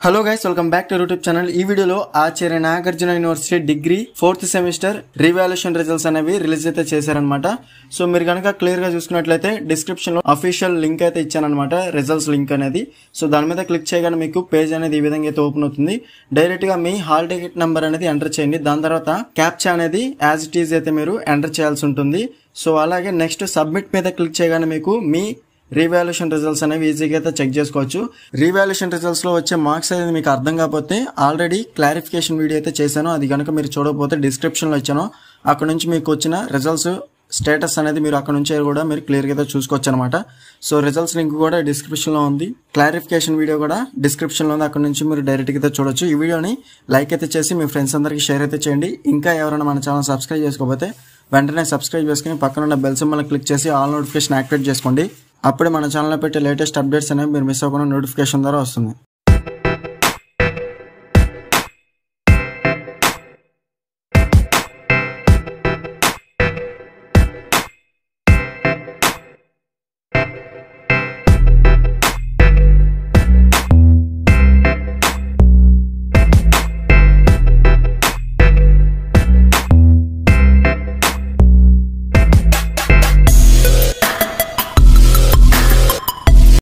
Hello guys, welcome back to YouTube channel. ఈ వీడియోలో Acharya Nagarjuna university degree 4th semester revaluation results అనేవి release అయితే చేశారనమాట. సో మీరు కనుక క్లియర్ గా చూసుకున్నట్లయితే డిస్క్రిప్షన్ లో అఫీషియల్ లింక్ అయితే ఇచ్చానమాట, రిజల్ట్స్ లింక్ అనేది. సో దాని మీద క్లిక్ చేయగానే మీకు పేజ్ అనేది ఈ విధంగా అయితే ఓపెన్ అవుతుంది. డైరెక్ట్ గా మీ హాల్ టికెట్ నెంబర్ అనేది ఎంటర్ చేయండి. దాని తర్వాత క్యాప్చా అనేది యాజ్ ఇట్ ఈజ్ అయితే మీరు ఎంటర్ చేయాల్సి ఉంటుంది. సో అలాగే నెక్స్ట్ సబ్మిట్ మీద క్లిక్ చేయగానే మీకు మీ రీవాల్యుయేషన్ రిజల్ట్స్ అనేవి ఈజీగా అయితే చెక్ చేసుకోవచ్చు. రీవాల్యుయేషన్ రిజల్ట్స్ లో వచ్చే మార్క్స్ అనేది మీకు అర్థం కాకపోతే ఆల్రెడీ క్లారిఫికేషన్ వీడియో అయితే చేశాను. అది కనుక మీరు చూడకపోతే డిస్క్రిప్షన్ లో ఇచ్చాను. అక్కడ నుంచి మీకు వచ్చిన రిజల్ట్స్ స్టేటస్ అనేది మీరు అక్కడ నుంచి కూడా మీరు క్లియర్ గా అయితే చూసుకోవచ్చు అనమాట. సో రిజల్ట్స్ లింక్ కూడా డిస్క్రిప్షన్ లో ఉంది, క్లారిఫికేషన్ వీడియో కూడా డిస్క్రిప్షన్ లో ఉంది. అక్కడ నుంచి మీరు డైరెక్ట్ గా అయితే చూడొచ్చు. ఈ వీడియోని లైక్ అయితే చేసి మీ ఫ్రెండ్స్ అందరికి షేర్ అయితే చేయండి. ఇంకా ఎవరైనా మన ఛానల్ సబ్స్క్రైబ్ చేసుకోకపోతే వెంటనే సబ్స్క్రైబ్ చేసుకుని పక్కన ఉన్న బెల్ సింబల్ క్లిక్ చేసి ఆల్ నోటిఫికేషన్ యాక్టివేట్ చేసుకోండి. అప్పుడే మన ఛానల్లో పెట్టే లేటెస్ట్ అప్డేట్స్ అనేవి మీరు మిస్ అవ్వకుండా నోటిఫికేషన్ ద్వారా వస్తుంది.